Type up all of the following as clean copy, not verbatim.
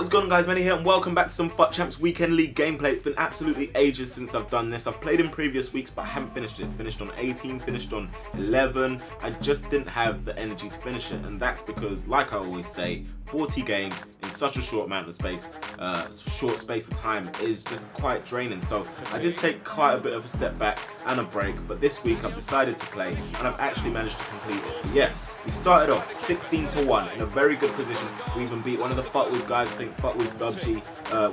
What is going on, guys? Manny here and welcome back to some FUT Champs Weekend League gameplay. It's been absolutely ages since I've done this. I've played in previous weeks but I haven't finished it. Finished on 18, finished on 11. I just didn't have the energy to finish it, and that's because, like I always say, 40 games in such a short amount of space, short space of time is just quite draining. So I did take quite a bit of a step back and a break, but this week I've decided to play and I've actually managed to complete it. But yeah, we started off 16-1 in a very good position. We even beat one of the FUTWiz guys. I think FUTWiz Dubsy.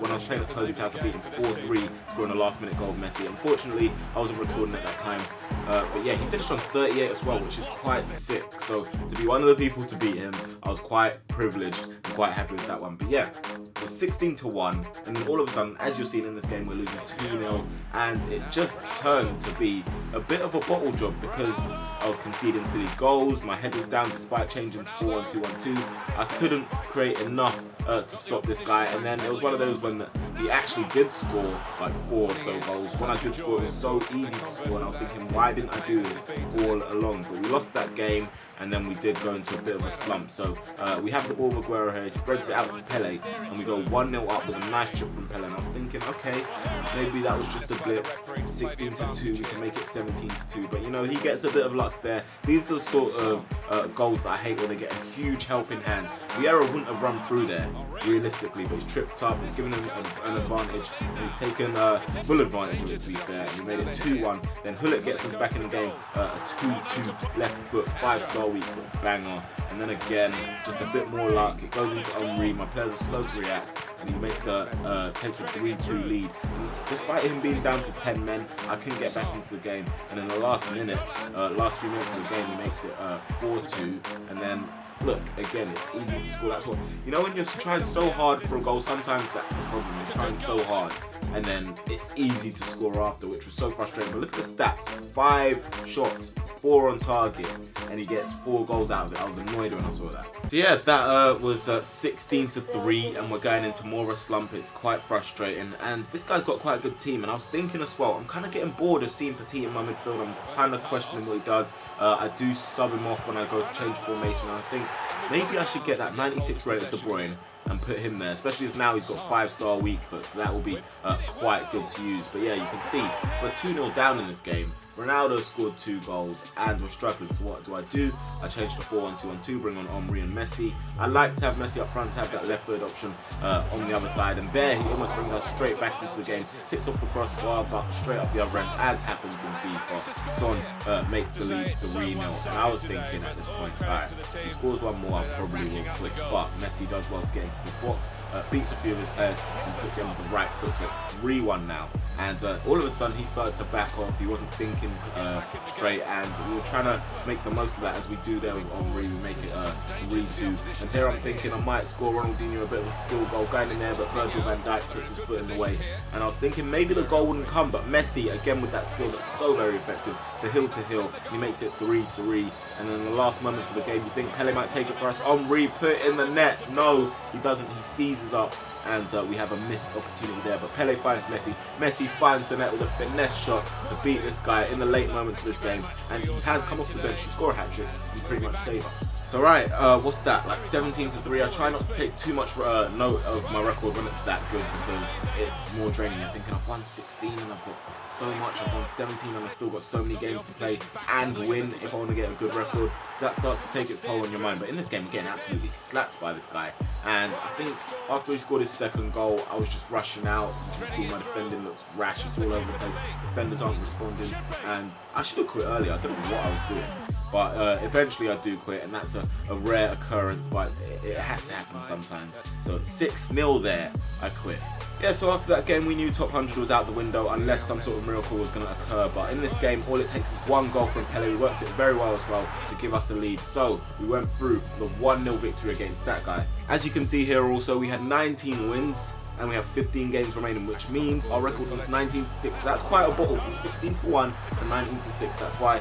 When I was playing at Toby's house, I beat him 4-3, scoring a last-minute goal of Messi. Unfortunately, I wasn't recording at that time. But yeah, he finished on 38 as well, which is quite sick. So to be one of the people to beat him, I was quite privileged and quite happy with that one. But yeah, it was 16-1, and then all of a sudden, as you're seeing in this game, we're losing 2-0, and it just turned to be a bit of a bottle job because I was conceding silly goals. My head was down despite changing to 4-1-2-1-2. I couldn't create enough to stop this guy, and then it was one of those when he actually did score like 4 or so goals. When I did score, it was so easy to score, and I was thinking, why didn't I do this all along? But we lost that game, and then we did go into a bit of a slump. So we have the ball with Aguero here. He spreads it out to Pele, and we go 1-0 up with a nice chip from Pele. And I was thinking, okay, maybe that was just a blip. 16-2, we can make it 17-2. But you know, he gets a bit of luck there. These are the sort of goals that I hate, where they get a huge helping hand. Vieira wouldn't have run through there realistically, but he's tripped up. It's given him an advantage, and he's taken full advantage of it, to be fair. And we made it 2-1. Then Hullet gets us back in the game. A 2-2 left foot, 5-star weak foot banger. And then again, just a bit more luck. It goes into Henry. My players are slow to react, and he makes takes a 3-2 lead. And despite him being down to 10 men, I couldn't get back into the game. And in the last few minutes of the game, he makes it 4-2. And then look, again, it's easy to score. That's what, you know, when you're trying so hard for a goal, sometimes that's the problem. You're trying so hard, and then it's easy to score after, which was so frustrating. But look at the stats: 5 shots, 4 on target, and he gets 4 goals out of it. I was annoyed when I saw that. So yeah, that was 16-3, and we're going into more of a slump. It's quite frustrating, and this guy's got quite a good team. And I was thinking as well, I'm kind of getting bored of seeing Petit in my midfield. I'm kind of questioning what he does. I do sub him off when I go to change formation, and I think maybe I should get that 96 rated De Bruyne and put him there, especially as now he's got 5-star weak foot, so that will be quite good to use. But yeah, you can see we're 2-0 down in this game. Ronaldo scored 2 goals and we're struggling. So what do? I change to 4-1-2-1-2, bring on Henry and Messi. I like to have Messi up front, to have that left foot option on the other side, and there he almost brings us straight back into the game, hits off the crossbar but straight up the other end, as happens in FIFA. Son makes the lead 3-0, and I was thinking at this point, alright, if he scores one more, I probably will click, but Messi does well to get into the box, beats a few of his players and puts him on the right foot, so it's 3-1 now. And all of a sudden he started to back off. He wasn't thinking straight, and we were trying to make the most of that, as we do there with Henry. We make it 3-2, and here I'm thinking I might score Ronaldinho a bit of a skill goal going in there, but Virgil van Dijk puts his foot in the way, and I was thinking maybe the goal wouldn't come, but Messi, again with that skill that's so very effective, the hill to hill, he makes it 3-3. And in the last moments of the game, you think Pele might take it for us. Henry put it in the net. No, he doesn't. He seizes up, and we have a missed opportunity there. But Pele finds Messi. Messi finds the net with a finesse shot to beat this guy in the late moments of this game. And he has come off the bench to score a hat-trick and pretty much save us. So right, what's that? Like 17-3. I try not to take too much note of my record when it's that good, because it's more draining. I'm thinking I've won 16 and I've got so much. I've won 17 and I've still got so many games to play and win if I want to get a good record. So that starts to take its toll on your mind. But in this game, I'm getting absolutely slapped by this guy. And I think after he scored his second goal, I was just rushing out. You can see my defending looks rash. It's all over the place. Defenders aren't responding. And I should have quit earlier. I don't know what I was doing. But eventually I do quit, and that's a rare occurrence, but it has to happen sometimes. So 6-0 there, I quit. Yeah, so after that game, we knew top 100 was out the window unless some sort of miracle was going to occur. But in this game, all it takes is 1 goal from Pele. We worked it very well as well to give us the lead. So we went through the 1-0 victory against that guy. As you can see here also, we had 19 wins. And we have 15 games remaining, which means our record was 19-6. That's quite a bottle, from 16-1 to 19-6. That's why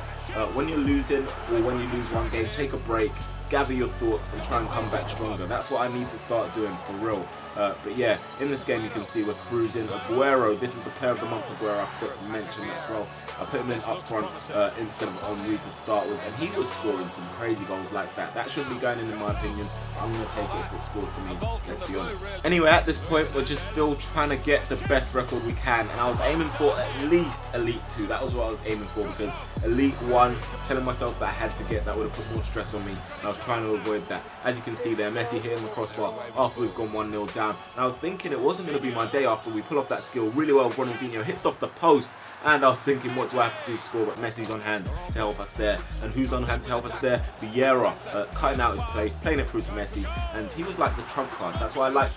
when you're losing, or when you lose one game, take a break gather your thoughts and try and come back stronger. That's what I need to start doing for real. But yeah, in this game you can see we're cruising. Aguero, this is the player of the month for Aguero. I forgot to mention that as well. I put him in up front instead of Henry to start with, and he was scoring some crazy goals like that. That shouldn't be going in my opinion. I'm going to take it if it's scored for me, let's be honest. Anyway, at this point, we're just still trying to get the best record we can, and I was aiming for at least Elite 2. That was what I was aiming for, because Elite 1, telling myself that I had to get that would have put more stress on me, and I was trying to avoid that. As you can see there, Messi hitting the crossbar after we've gone 1-0 down. And I was thinking it wasn't going to be my day after we pull off that skill really well. Ronaldinho hits off the post, and I was thinking, what do I have to do to score? But Messi's on hand to help us there. And who's on hand to help us there? Vieira, cutting out his play, playing it through to Messi, and he was like the trump card. That's why I like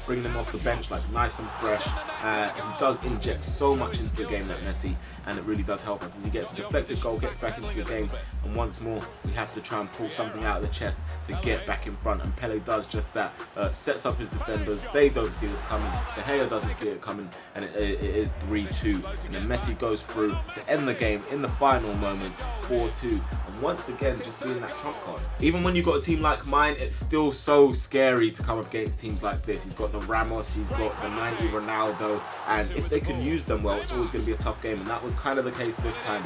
bringing him off the bench, like nice and fresh. He does inject so much into the game, that Messi, and it really does help us as he gets a deflected goal, gets back into the game, and once more we have to try and pull something out of the chest to get back in front, and Pele does just that. Sets up his defenders, they don't see this coming, De Gea doesn't see it coming, and it is 3-2, and then Messi goes through to end the game in the final moments, 4-2, and once again just being that trump card. Even when you've got a team like mine, it's still so scary to come up against teams like this. He's got the Ramos, he's got the 90 Ronaldo, and if they can use them well, it's always going to be a tough game, and that was kind of the case this time,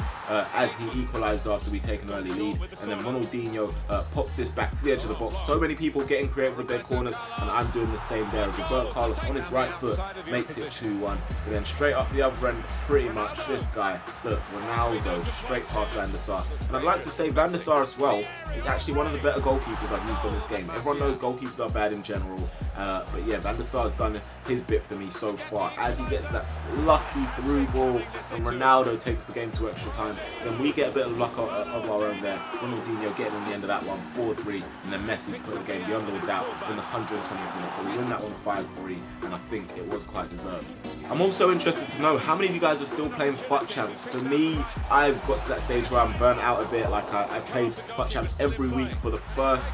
as he equalised after we take an early lead, and then Ronaldinho pops this back to the edge of the box. So many people getting creative with their corners, and I'm doing the same there as Roberto Carlos on his right foot makes it 2-1, and then straight up the other end, pretty much this guy, look, Ronaldo, just straight past Van der Sar. And I'd like to say Van der Sar as well is actually one of the better goalkeepers I've used on this game. Everyone knows goalkeepers are bad in general, but yeah, Van der Sar has done his bit for me so far, as he gets that lucky through ball and Ronaldo takes the game to extra time. Then we get a bit of luck of our own there. Ronaldinho getting on the end of that one, 4-3, and then Messi to put the game beyond all doubt in the 120th minute. So we win that one 5-3, and I think it was quite deserved. I'm also interested to know how many of you guys are still playing FUT Champs. For me, I've got to that stage where I'm burnt out a bit. Like I played FUT Champs every week for the first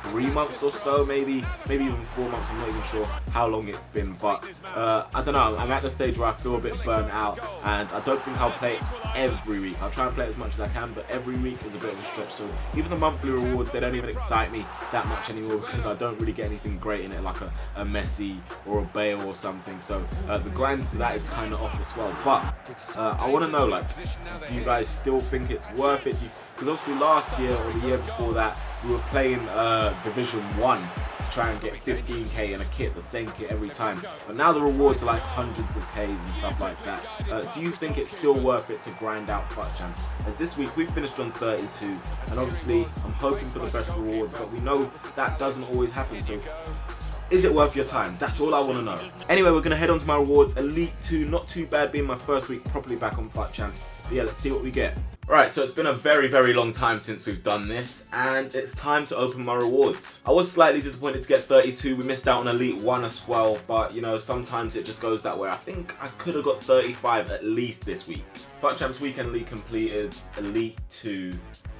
3 months or so, maybe even 4 months. I'm not even sure how long it's been, but I don't know. I'm at the stage where I feel a bit burnt out, and I don't think I'll play it every week. I'll try and play it as much as I can, but every week is a bit of a stretch. So even the monthly rewards, they don't even excite me that much anymore, because I don't really get anything great in it, like a Messi or a Bale or something. So the grind for that is kind of off as well. But I want to know, like, do you guys still think it's worth it? Because obviously last year or the year before that, we were playing Division 1 to try and get 15k in a kit, the same kit every time. But now the rewards are like hundreds of Ks and stuff like that. Do you think it's still worth it to grind out FUT Champs? As this week we finished on 32, and obviously I'm hoping for the best rewards, but we know that doesn't always happen. So is it worth your time? That's all I want to know. Anyway, we're going to head on to my rewards. Elite 2, not too bad being my first week properly back on FUT Champs. But yeah, let's see what we get. Right, so it's been a very, very long time since we've done this, and it's time to open my rewards. I was slightly disappointed to get 32. We missed out on Elite 1 as well, but you know, sometimes it just goes that way. I think I could have got 35 at least this week. FUT Champs Weekend League completed. Elite 2.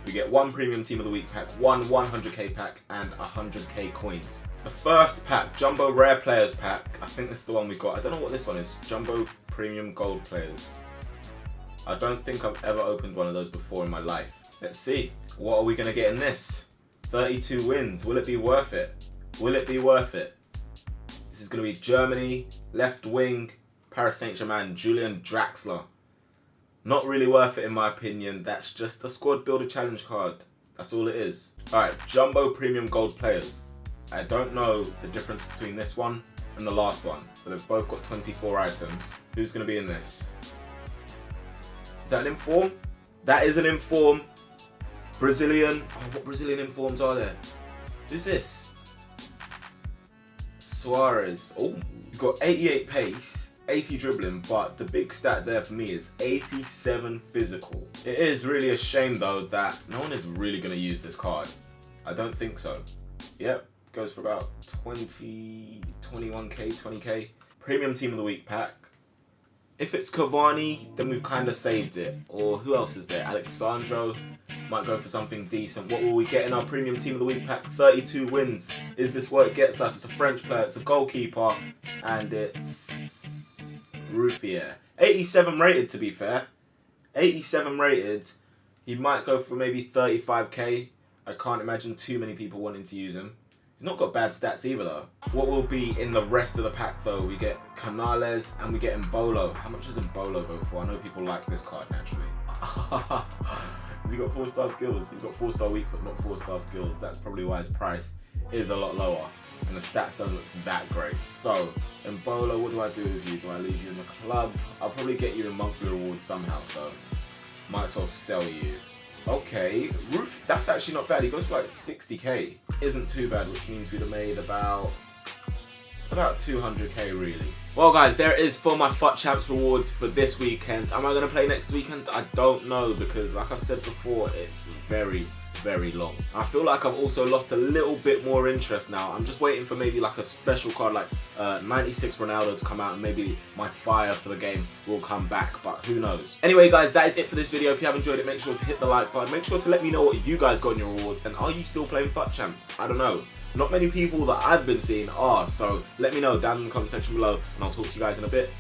We get 1 Premium Team of the Week pack, 1 100k pack, and 100k coins. The first pack, Jumbo Rare Players pack. I think this is the one we got. I don't know what this one is. Jumbo Premium Gold Players. I don't think I've ever opened one of those before in my life. Let's see. What are we going to get in this? 32 wins. Will it be worth it? Will it be worth it? This is going to be Germany, left wing, Paris Saint-Germain, Julian Draxler. Not really worth it in my opinion. That's just a squad builder challenge card. That's all it is. Alright, Jumbo Premium Gold Players. I don't know the difference between this one and the last one, but they've both got 24 items. Who's going to be in this? Is that an inform? That is an inform. Brazilian. Oh, what Brazilian informs are there? Who's this? Suarez. Oh, he's got 88 pace, 80 dribbling, but the big stat there for me is 87 physical. It is really a shame though that no one is really going to use this card. I don't think so. Yep, goes for about 20, 21k, 20k. Premium Team of the Week pack. If it's Cavani, then we've kind of saved it. Or who else is there? Alexandro might go for something decent. What will we get in our Premium Team of the Week pack? 32 wins. Is this what it gets us? It's a French player, it's a goalkeeper, and it's Ruffier. 87 rated, to be fair. 87 rated. He might go for maybe 35k. I can't imagine too many people wanting to use him. He's not got bad stats either though. What will be in the rest of the pack though? We get Canales and we get Mbolo. How much does Mbolo go for? I know people like this card naturally. Has he got 4-star skills? He's got 4-star weak foot, not 4-star skills. That's probably why his price is a lot lower. And the stats don't look that great. So, Mbolo, what do I do with you? Do I leave you in the club? I'll probably get you in monthly rewards somehow, so might as well sell you. Okay, Roof, that's actually not bad. He goes for like 60k. Isn't too bad, which means we'd have made about 200k really. Well guys, there it is for my FUT Champs rewards for this weekend. Am I going to play next weekend? I don't know, because like I said before, it's very long. I feel like I've also lost a little bit more interest now. I'm just waiting for maybe like a special card like 96 Ronaldo to come out, and maybe my fire for the game will come back, but who knows. Anyway guys, that is it for this video. If you have enjoyed it, make sure to hit the like button. Make sure to let me know what you guys got in your rewards, and are you still playing FUT Champs? I don't know. Not many people that I've been seeing are, so let me know down in the comment section below, and I'll talk to you guys in a bit.